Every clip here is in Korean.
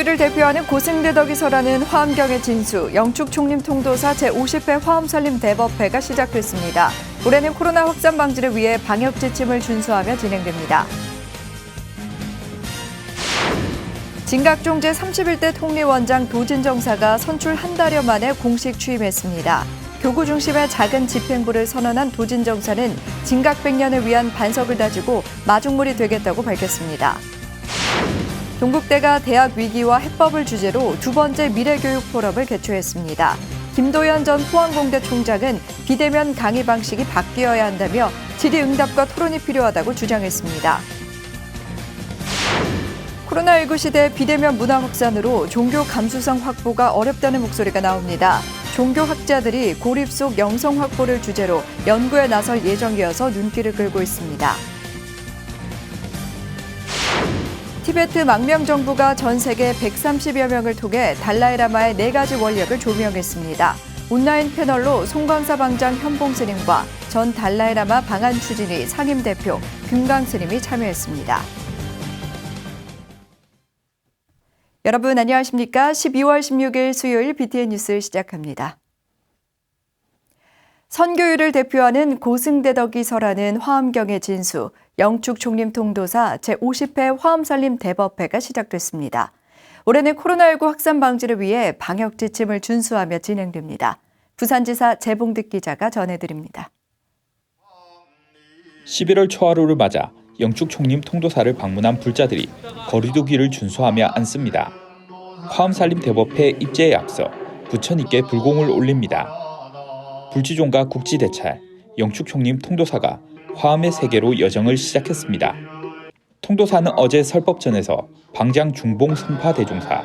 선교유를 대표하는 고승대덕이서라는 화엄경의 진수, 영축 총림 통도사 제50회 화엄살림 대법회가 시작됐습니다. 올해는 코로나 확산 방지를 위해 방역 지침을 준수하며 진행됩니다. 진각종 제31대 통리원장 도진정사가 선출 한 달여 만에 공식 취임했습니다. 교구 중심의 작은 집행부를 선언한 도진정사는 진각 100년을 위한 반석을 다지고 마중물이 되겠다고 밝혔습니다. 동국대가 대학 위기와 해법을 주제로 두 번째 미래교육 포럼을 개최했습니다. 김도연 전 포항공대 총장은 비대면 강의 방식이 바뀌어야 한다며 질의응답과 토론이 필요하다고 주장했습니다. 코로나19 시대 비대면 문화 확산으로 종교 감수성 확보가 어렵다는 목소리가 나옵니다. 종교학자들이 고립 속 영성 확보를 주제로 연구에 나설 예정이어서 눈길을 끌고 있습니다. 티베트 망명정부가 전 세계 130여 명을 통해 달라이라마의 4가지 원력을 조명했습니다. 온라인 패널로 송광사 방장 현봉 스님과 전 달라이라마 방한 추진위 상임대표 금강 스님이 참여했습니다. 여러분 안녕하십니까? 12월 16일 수요일 BTN 뉴스 시작합니다. 선교유를 대표하는 고승대덕이서라는 화엄경의 진수, 영축 총림 통도사 제50회 화엄살림 대법회가 시작됐습니다. 올해는 코로나19 확산 방지를 위해 방역 지침을 준수하며 진행됩니다. 부산지사 재봉득 기자가 전해드립니다. 11월 초하루를 맞아 영축 총림 통도사를 방문한 불자들이 거리두기를 준수하며 앉습니다. 화엄살림 대법회 입제에 앞서 부처님께 불공을 올립니다. 불지종과 국지대찰, 영축 총림 통도사가 화엄의 세계로 여정을 시작했습니다. 통도사는 어제 설법전에서 방장 중봉 성파대종사,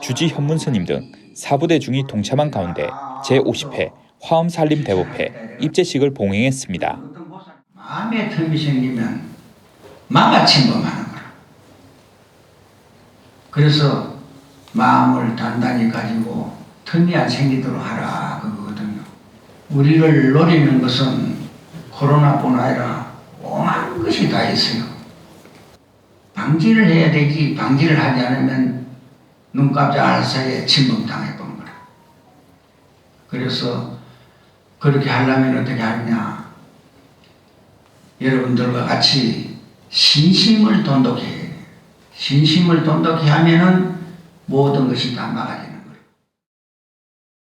주지 현문스님 등 사부대중이 동참한 가운데 제50회 화엄살림 대법회 입제식을 봉행했습니다. 마음에 틈이 생기면 망가침범하는 거라. 그래서 마음을 단단히 가지고 틈이 안 생기도록 하라 그거거든요. 우리를 노리는 것은 코로나뿐 아니라 오만 것이 다 있어요. 방지를 해야 되지 방지를 하지 않으면 눈 깜짝할 사이에 침범당해 본 거라. 그래서 그렇게 하려면 어떻게 하느냐. 여러분들과 같이 신심을 돈독히 해야 돼요. 신심을 돈독히 하면은 모든 것이 다 막아지는 거예요.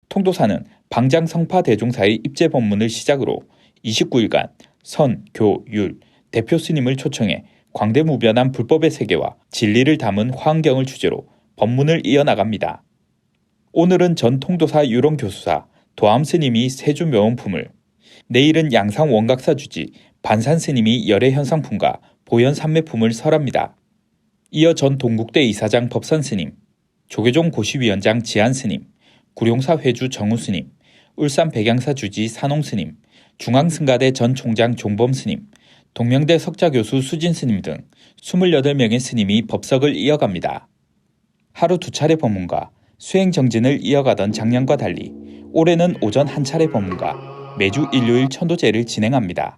통도사는 방장 성파 대종사의 입제 법문을 시작으로 29일간 선, 교, 율, 대표 스님을 초청해 광대무변한 불법의 세계와 진리를 담은 화엄경을 주제로 법문을 이어나갑니다. 오늘은 전 통도사 유롱 교수사 도암 스님이 세주 묘원품을, 내일은 양상 원각사 주지 반산 스님이 열애 현상품과 보현 삼매품을 설합니다. 이어 전 동국대 이사장 법산 스님, 조계종 고시위원장 지한 스님, 구룡사 회주 정우 스님, 울산 백양사 주지 산홍 스님, 중앙승가대 전 총장 종범 스님, 동명대 석자교수 수진 스님 등 28명의 스님이 법석을 이어갑니다. 하루 2차례 법문과 수행 정진을 이어가던 작년과 달리 올해는 오전 1차례 법문과 매주 일요일 천도제를 진행합니다.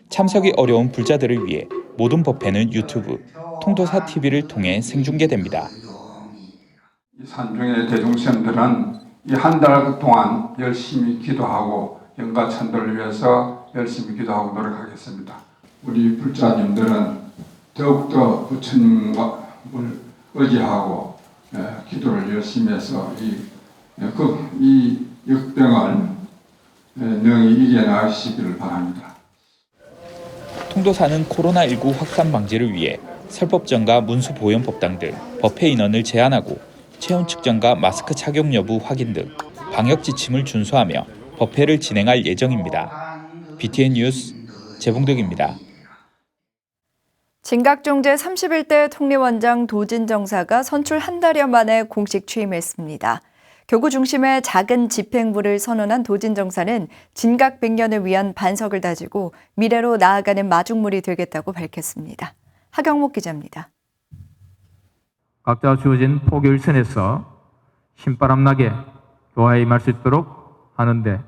참석이 어려운 불자들을 위해 모든 법회는 유튜브, 통도사 TV를 통해 생중계됩니다. 이 산중의 대중스님들은 이 한 달 동안 열심히 기도하고 영가천도를 위해서 열심히 기도하고 노력하겠습니다. 우리 불자님들은 더욱더 부처님을 의지하고 기도를 열심히 해서 이 역병을 능히 이겨나가시기를 바랍니다. 통도사는 코로나19 확산 방지를 위해 설법전과 문수보현법당 등 법회 인원을 제한하고 체온 측정과 마스크 착용 여부 확인 등 방역 지침을 준수하며 법회를 진행할 예정입니다. BTN 뉴스 재봉득입니다. 진각종 제31대 통리원장 도진정사가 선출 한 달여 만에 공식 취임했습니다. 교구 중심의 작은 집행부를 선언한 도진정사는 진각 100년을 위한 반석을 다지고 미래로 나아가는 마중물이 되겠다고 밝혔습니다. 하경목 기자입니다. 각자 주어진 포교일선에서 신바람나게 교화에 임할 수 있도록 하는데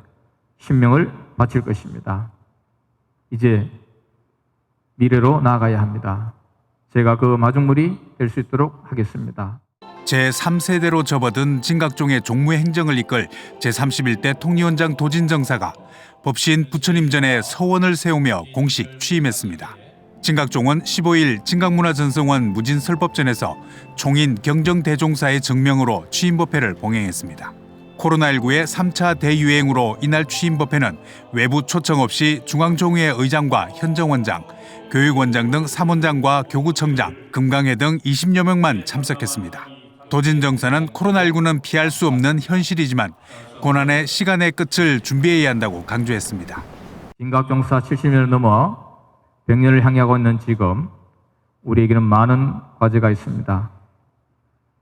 신명을 바칠 것입니다. 이제 미래로 나아가야 합니다. 제가 그 마중물이 될 수 있도록 하겠습니다. 제3세대로 접어든 진각종의 종무 행정을 이끌 제31대 통리원장 도진정사가 법신 부처님 전에 서원을 세우며 공식 취임했습니다. 진각종은 15일 진각문화전승원 무진설법전에서 총인 경정대종사의 증명으로 취임법회를 봉행했습니다. 코로나19의 3차 대유행으로 이날 취임법회는 외부 초청 없이 중앙종회 의장과 현정원장, 교육원장 등 3원장과 교구청장, 금강회 등 20여 명만 참석했습니다. 도진정사는 코로나19는 피할 수 없는 현실이지만 고난의 시간의 끝을 준비해야 한다고 강조했습니다. 진각종사 70년을 넘어 100년을 향하고 있는 지금 우리에게는 많은 과제가 있습니다.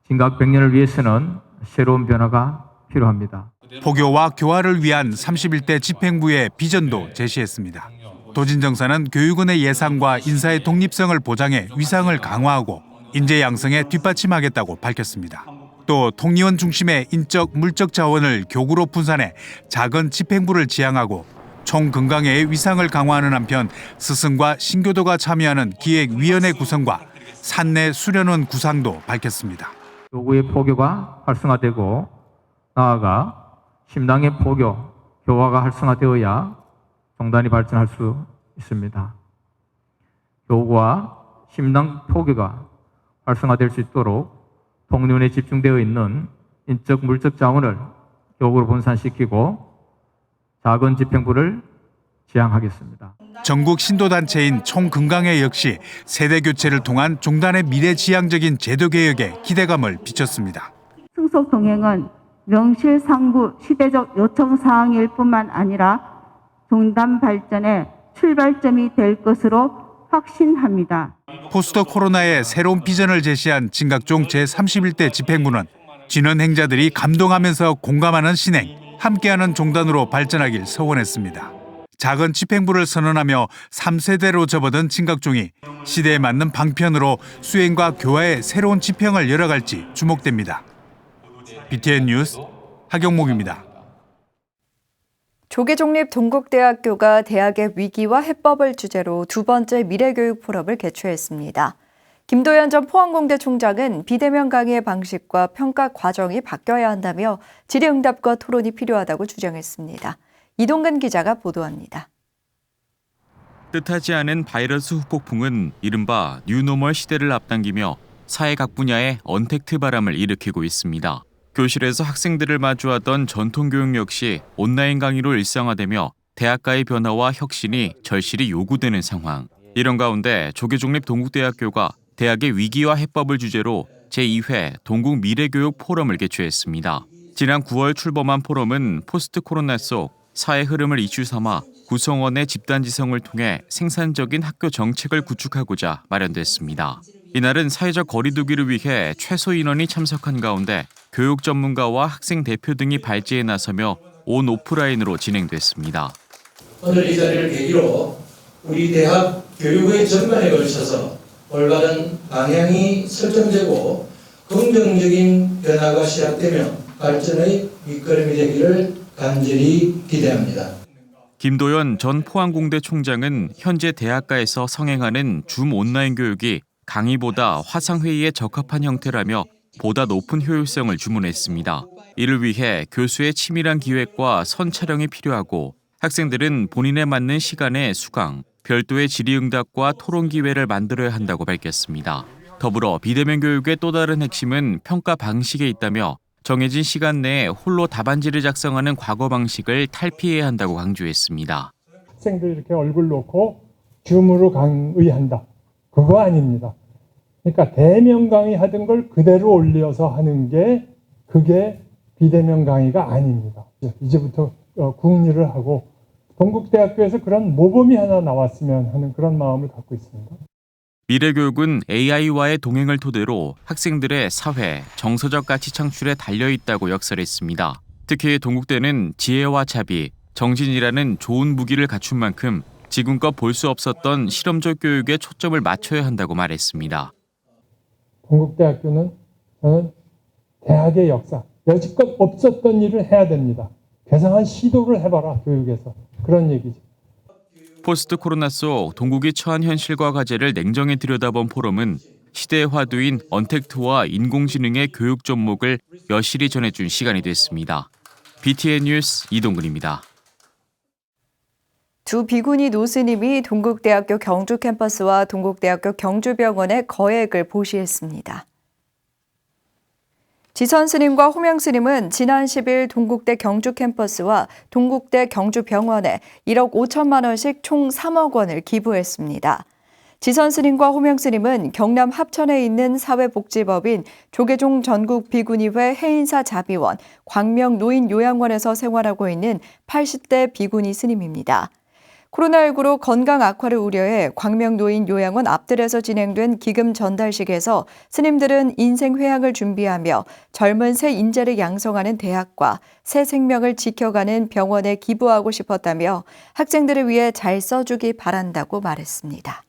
진각 100년을 위해서는 새로운 변화가 필요합니다. 포교와 교화를 위한 31대 집행부의 비전도 제시했습니다. 도진정사는 교육원의 예산과 인사의 독립성을 보장해 위상을 강화하고 인재 양성에 뒷받침하겠다고 밝혔습니다. 또 통리원 중심의 인적, 물적 자원을 교구로 분산해 작은 집행부를 지향하고 총건강회의 위상을 강화하는 한편 스승과 신교도가 참여하는 기획위원회 구성과 산내 수련원 구상도 밝혔습니다. 교구의 포교가 활성화되고 나아가 심당의 포교, 교화가 활성화되어야 종단이 발전할 수 있습니다. 교구와 심당 포교가 활성화될 수 있도록 통리원에 집중되어 있는 인적, 물적 자원을 교구로 분산시키고 작은 집행부를 지향하겠습니다. 전국 신도단체인 총건강회 역시 세대 교체를 통한 종단의 미래지향적인 제도 개혁에 기대감을 비췄습니다. 승속 동행은 명실상부 시대적 요청 사항일 뿐만 아니라 종단 발전의 출발점이 될 것으로 확신합니다. 포스트 코로나의 새로운 비전을 제시한 진각종 제31대 집행부는 진원 행자들이 감동하면서 공감하는 신행, 함께하는 종단으로 발전하길 서원했습니다. 작은 집행부를 선언하며 3세대로 접어든 진각종이 시대에 맞는 방편으로 수행과 교화의 새로운 지평을 열어갈지 주목됩니다. BTN 뉴스 하경목입니다. 조계종립 동국대학교가 대학의 위기와 해법을 주제로 두 번째 미래교육 포럼을 개최했습니다. 김도연 전 포항공대 총장은 비대면 강의의 방식과 평가 과정이 바뀌어야 한다며 질의응답과 토론이 필요하다고 주장했습니다. 이동근 기자가 보도합니다. 뜻하지 않은 바이러스 후폭풍은 이른바 뉴노멀 시대를 앞당기며 사회 각 분야에 언택트 바람을 일으키고 있습니다. 교실에서 학생들을 마주하던 전통교육 역시 온라인 강의로 일상화되며 대학가의 변화와 혁신이 절실히 요구되는 상황. 이런 가운데 조계종립 동국대학교가 대학의 위기와 해법을 주제로 제2회 동국 미래교육 포럼을 개최했습니다. 지난 9월 출범한 포럼은 포스트 코로나 속 사회 흐름을 이슈 삼아 구성원의 집단지성을 통해 생산적인 학교 정책을 구축하고자 마련됐습니다. 이날은 사회적 거리 두기를 위해 최소 인원이 참석한 가운데 교육 전문가와 학생 대표 등이 발제에 나서며 온 오프라인으로 진행됐습니다. 오늘 이 자리를 계기로 우리 대학 교육의 전반에 걸쳐서 올바른 방향이 설정되고 긍정적인 변화가 시작되며 발전의 밑거름이 되기를 간절히 기대합니다. 김도연 전 포항공대 총장은 현재 대학가에서 성행하는 줌 온라인 교육이 강의보다 화상회의에 적합한 형태라며 보다 높은 효율성을 주문했습니다. 이를 위해 교수의 치밀한 기획과 선 촬영이 필요하고 학생들은 본인에 맞는 시간에 수강, 별도의 질의응답과 토론 기회를 만들어야 한다고 밝혔습니다. 더불어 비대면 교육의 또 다른 핵심은 평가 방식에 있다며 정해진 시간 내에 홀로 답안지를 작성하는 과거 방식을 탈피해야 한다고 강조했습니다. 학생들 이렇게 얼굴 놓고 줌으로 강의한다. 그거 아닙니다. 그러니까 대면 강의하던 걸 그대로 올려서 하는 게 그게 비대면 강의가 아닙니다. 이제부터 국리를 하고 동국대학교에서 그런 모범이 하나 나왔으면 하는 그런 마음을 갖고 있습니다. 미래교육은 AI와의 동행을 토대로 학생들의 사회, 정서적 가치 창출에 달려있다고 역설했습니다. 특히 동국대는 지혜와 자비, 정신이라는 좋은 무기를 갖춘 만큼 지금껏 볼 수 없었던 실험적 교육에 초점을 맞춰야 한다고 말했습니다. 동국대학교는 저는 대학의 역사, 여지껏 없었던 일을 해야 됩니다. 괴상한 시도를 해봐라, 교육에서. 그런 얘기죠. 포스트 코로나 속 동국이 처한 현실과 과제를 냉정히 들여다본 포럼은 시대의 화두인 언택트와 인공지능의 교육 접목을 여실히 전해준 시간이 됐습니다. BTN 뉴스 이동근입니다. 두 비구니 노스님이 동국대학교 경주 캠퍼스와 동국대학교 경주병원의 거액을 보시했습니다. 지선 스님과 호명 스님은 지난 10일 동국대 경주 캠퍼스와 동국대 경주병원에 1억 5천만 원씩 총 3억 원을 기부했습니다. 지선 스님과 호명 스님은 경남 합천에 있는 사회복지법인 조계종 전국 비구니회 해인사 자비원 광명 노인 요양원에서 생활하고 있는 80대 비구니 스님입니다. 코로나19로 건강 악화를 우려해 광명 노인 요양원 앞뜰에서 진행된 기금 전달식에서 스님들은 인생 회양을 준비하며 젊은 새 인재를 양성하는 대학과 새 생명을 지켜가는 병원에 기부하고 싶었다며 학생들을 위해 잘 써주기 바란다고 말했습니다.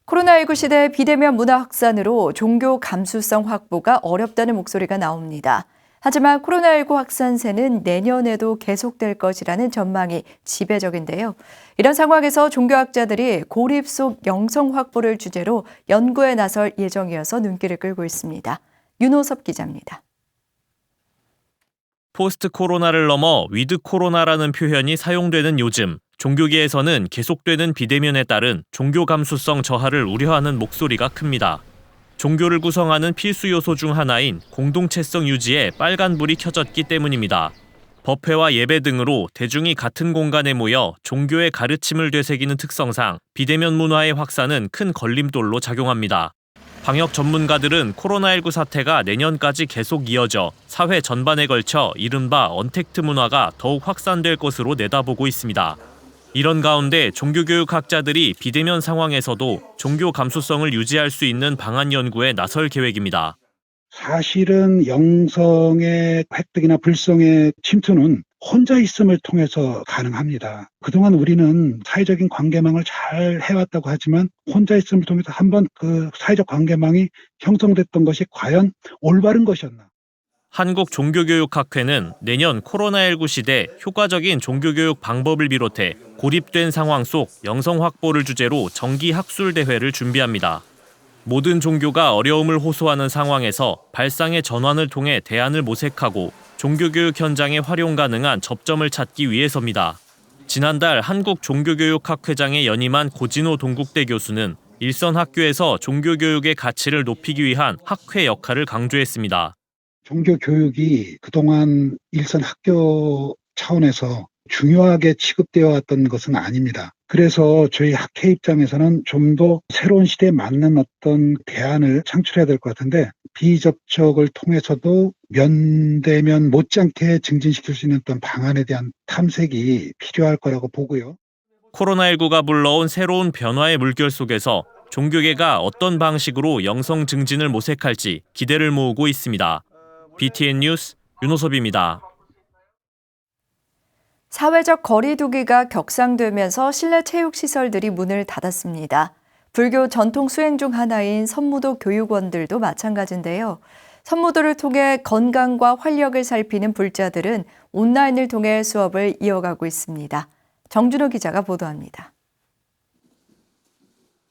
코로나19 시대 비대면 문화 확산으로 종교 감수성 확보가 어렵다는 목소리가 나옵니다. 하지만 코로나19 확산세는 내년에도 계속될 것이라는 전망이 지배적인데요. 이런 상황에서 종교학자들이 고립 속 영성 확보를 주제로 연구에 나설 예정이어서 눈길을 끌고 있습니다. 윤호섭 기자입니다. 포스트 코로나를 넘어 위드 코로나라는 표현이 사용되는 요즘, 종교계에서는 계속되는 비대면에 따른 종교 감수성 저하를 우려하는 목소리가 큽니다. 종교를 구성하는 필수 요소 중 하나인 공동체성 유지에 빨간불이 켜졌기 때문입니다. 법회와 예배 등으로 대중이 같은 공간에 모여 종교의 가르침을 되새기는 특성상 비대면 문화의 확산은 큰 걸림돌로 작용합니다. 방역 전문가들은 코로나19 사태가 내년까지 계속 이어져 사회 전반에 걸쳐 이른바 언택트 문화가 더욱 확산될 것으로 내다보고 있습니다. 이런 가운데 종교교육학자들이 비대면 상황에서도 종교 감수성을 유지할 수 있는 방안 연구에 나설 계획입니다. 사실은 영성의 획득이나 불성의 침투는 혼자 있음을 통해서 가능합니다. 그동안 우리는 사회적인 관계망을 잘 해왔다고 하지만 혼자 있음을 통해서 한번 그 사회적 관계망이 형성됐던 것이 과연 올바른 것이었나? 한국종교교육학회는 내년 코로나19 시대 효과적인 종교교육 방법을 비롯해 고립된 상황 속 영성 확보를 주제로 정기 학술 대회를 준비합니다. 모든 종교가 어려움을 호소하는 상황에서 발상의 전환을 통해 대안을 모색하고 종교교육 현장에 활용 가능한 접점을 찾기 위해서입니다. 지난달 한국종교교육학회장에 연임한 고진호 동국대 교수는 일선 학교에서 종교교육의 가치를 높이기 위한 학회 역할을 강조했습니다. 종교교육이 그동안 일선 학교 차원에서 중요하게 취급되어 왔던 것은 아닙니다. 그래서 저희 학회 입장에서는 좀 더 새로운 시대에 맞는 어떤 대안을 창출해야 될 것 같은데 비접촉을 통해서도 면대면 못지않게 증진시킬 수 있는 어떤 방안에 대한 탐색이 필요할 거라고 보고요. 코로나19가 불러온 새로운 변화의 물결 속에서 종교계가 어떤 방식으로 영성 증진을 모색할지 기대를 모으고 있습니다. BTN 뉴스 윤호섭입니다. 사회적 거리 두기가 격상되면서 실내 체육시설들이 문을 닫았습니다. 불교 전통 수행 중 하나인 선무도 교육원들도 마찬가지인데요. 선무도를 통해 건강과 활력을 살피는 불자들은 온라인을 통해 수업을 이어가고 있습니다. 정준호 기자가 보도합니다.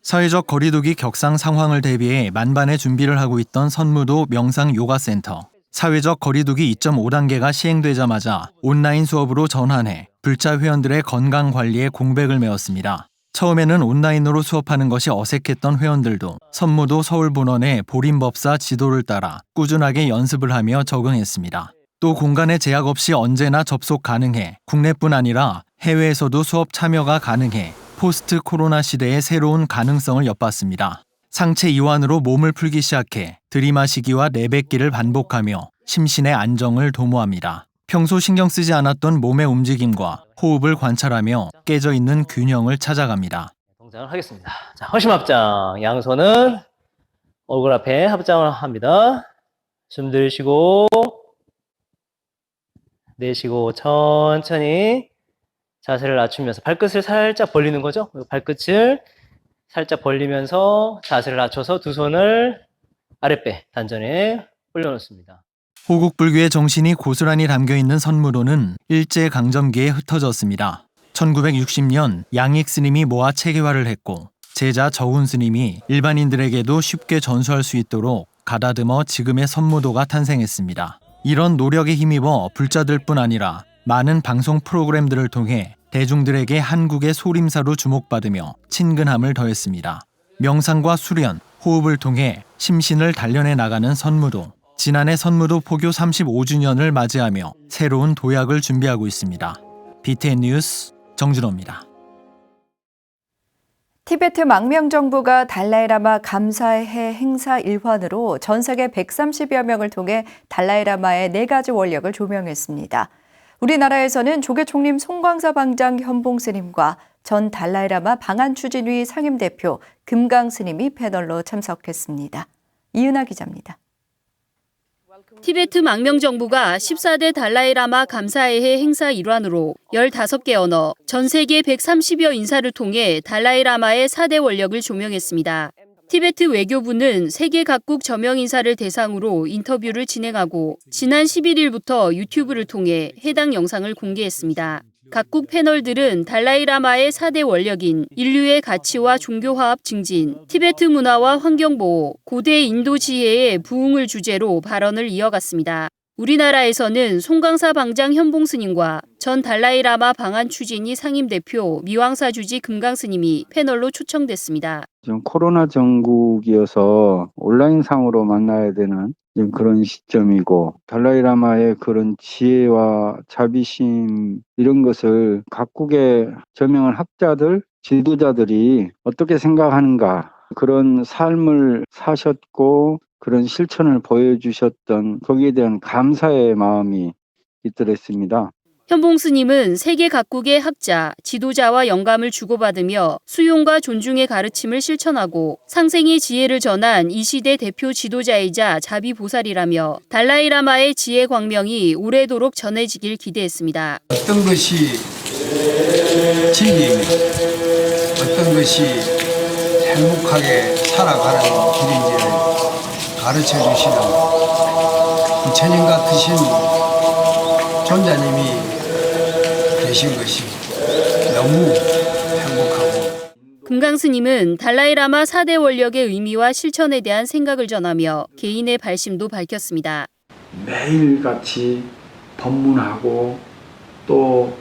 사회적 거리두기 격상 상황을 대비해 만반의 준비를 하고 있던 선무도 명상 요가센터. 사회적 거리두기 2.5단계가 시행되자마자 온라인 수업으로 전환해 불자 회원들의 건강 관리에 공백을 메웠습니다. 처음에는 온라인으로 수업하는 것이 어색했던 회원들도 선무도 서울본원의 보림법사 지도를 따라 꾸준하게 연습을 하며 적응했습니다. 또 공간에 제약 없이 언제나 접속 가능해 국내뿐 아니라 해외에서도 수업 참여가 가능해 포스트 코로나 시대의 새로운 가능성을 엿봤습니다. 상체 이완으로 몸을 풀기 시작해 들이마시기와 내뱉기를 반복하며 심신의 안정을 도모합니다. 평소 신경 쓰지 않았던 몸의 움직임과 호흡을 관찰하며 깨져 있는 균형을 찾아갑니다. 동작을 하겠습니다. 자, 허심 합장. 양손은 얼굴 앞에 합장을 합니다. 숨 들이쉬고 내쉬고 천천히 자세를 낮추면서 발끝을 살짝 벌리는 거죠. 발끝을 살짝 벌리면서 자세를 낮춰서 두 손을 아랫배 단전에 올려놓습니다. 호국불교의 정신이 고스란히 담겨있는 선무도는 일제강점기에 흩어졌습니다. 1960년 양익 스님이 모아 체계화를 했고 제자 저훈 스님이 일반인들에게도 쉽게 전수할 수 있도록 가다듬어 지금의 선무도가 탄생했습니다. 이런 노력에 힘입어 불자들뿐 아니라 많은 방송 프로그램들을 통해 대중들에게 한국의 소림사로 주목받으며 친근함을 더했습니다. 명상과 수련, 호흡을 통해 심신을 단련해 나가는 선무도. 지난해 선무도 포교 35주년을 맞이하며 새로운 도약을 준비하고 있습니다. BTN 뉴스 정준호입니다. 티베트 망명정부가 달라이라마 감사의 해 행사 일환으로 전 세계 130여 명을 통해 달라이라마의 4가지 원력을 조명했습니다. 우리나라에서는 조계 총림 송광사 방장 현봉 스님과 전 달라이라마 방한추진위 상임대표 금강 스님이 패널로 참석했습니다. 이은하 기자입니다. 티베트 망명정부가 14대 달라이라마 감사의 해 행사 일환으로 15개 언어, 전 세계 130여 인사를 통해 달라이라마의 4대 원력을 조명했습니다. 티베트 외교부는 세계 각국 저명 인사를 대상으로 인터뷰를 진행하고 지난 11일부터 유튜브를 통해 해당 영상을 공개했습니다. 각국 패널들은 달라이라마의 4대 원력인 인류의 가치와 종교화합 증진, 티베트 문화와 환경보호, 고대 인도 지혜의 부흥을 주제로 발언을 이어갔습니다. 우리나라에서는 송광사 방장 현봉 스님과 전 달라이라마 방한추진위 상임대표 미왕사주지 금강 스님이 패널로 초청됐습니다. 지금 코로나 전국이어서 온라인상으로 만나야 되는 그런 시점이고 달라이라마의 그런 지혜와 자비심 이런 것을 각국의 저명한 학자들, 지도자들이 어떻게 생각하는가 그런 삶을 사셨고 그런 실천을 보여주셨던 거기에 대한 감사의 마음이 깃들었습니다. 현봉 스님은 세계 각국의 학자, 지도자와 영감을 주고받으며 수용과 존중의 가르침을 실천하고 상생의 지혜를 전한 이 시대 대표 지도자이자 자비보살이라며 달라이라마의 지혜 광명이 오래도록 전해지길 기대했습니다. 어떤 것이 진리이며 어떤 것이 행복하게 살아가는 길인지를 가르쳐 주시는 부처님 같으신 존자님이 계신 것이 너무 행복하고. 금강 스님은 달라이라마 4대 원력의 의미와 실천에 대한 생각을 전하며 개인의 발심도 밝혔습니다. 매일같이 법문하고 또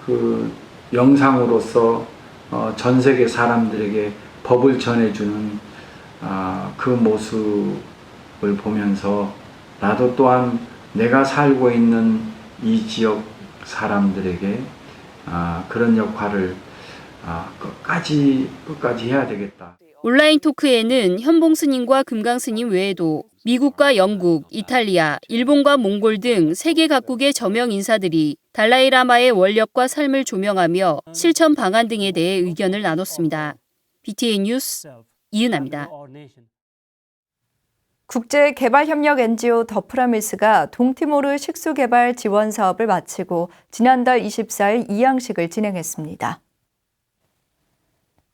그 영상으로서 전 세계 사람들에게 법을 전해주는 그 모습을 보면서 나도 또한 내가 살고 있는 이 지역 사람들에게 그런 역할을 끝까지 해야 되겠다. 온라인 토크에는 현봉 스님과 금강 스님 외에도 미국과 영국, 이탈리아, 일본과 몽골 등 세계 각국의 저명 인사들이 달라이라마의 원력과 삶을 조명하며 실천 방안 등에 대해 의견을 나눴습니다. BTN 뉴스 이은하입니다. 국제개발협력 NGO 더 프라미스가 동티모르 식수개발 지원 사업을 마치고 지난달 24일 이양식을 진행했습니다.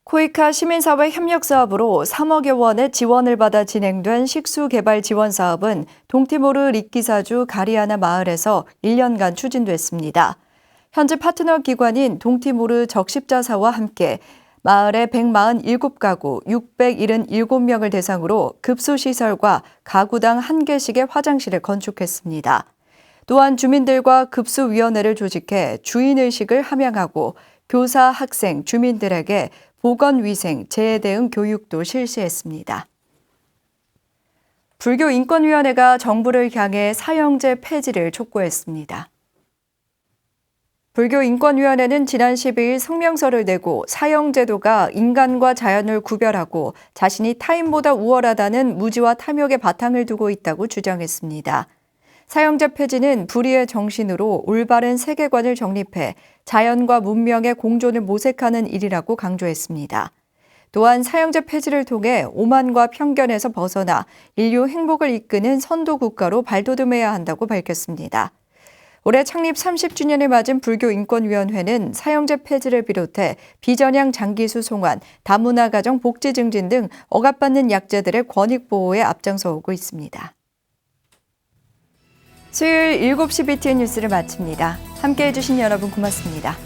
코이카 시민사회 협력사업으로 3억여 원의 지원을 받아 진행된 식수개발 지원 사업은 동티모르 리키사주 가리아나 마을에서 1년간 추진됐습니다. 현지 파트너 기관인 동티모르 적십자사와 함께 마을의 147가구 677명을 대상으로 급수시설과 가구당 1개씩의 화장실을 건축했습니다. 또한 주민들과 급수위원회를 조직해 주인의식을 함양하고 교사, 학생, 주민들에게 보건위생, 재해대응 교육도 실시했습니다. 불교인권위원회가 정부를 향해 사형제 폐지를 촉구했습니다. 불교인권위원회는 지난 12일 성명서를 내고 사형제도가 인간과 자연을 구별하고 자신이 타인보다 우월하다는 무지와 탐욕의 바탕을 두고 있다고 주장했습니다. 사형제 폐지는 불의의 정신으로 올바른 세계관을 정립해 자연과 문명의 공존을 모색하는 일이라고 강조했습니다. 또한 사형제 폐지를 통해 오만과 편견에서 벗어나 인류 행복을 이끄는 선도 국가로 발돋움해야 한다고 밝혔습니다. 올해 창립 30주년을 맞은 불교인권위원회는 사형제 폐지를 비롯해 비전향 장기수 송환, 다문화 가정 복지 증진 등 억압받는 약자들의 권익 보호에 앞장서 오고 있습니다. 수요일 7시 BTN 뉴스를 마칩니다. 함께해 주신 여러분 고맙습니다.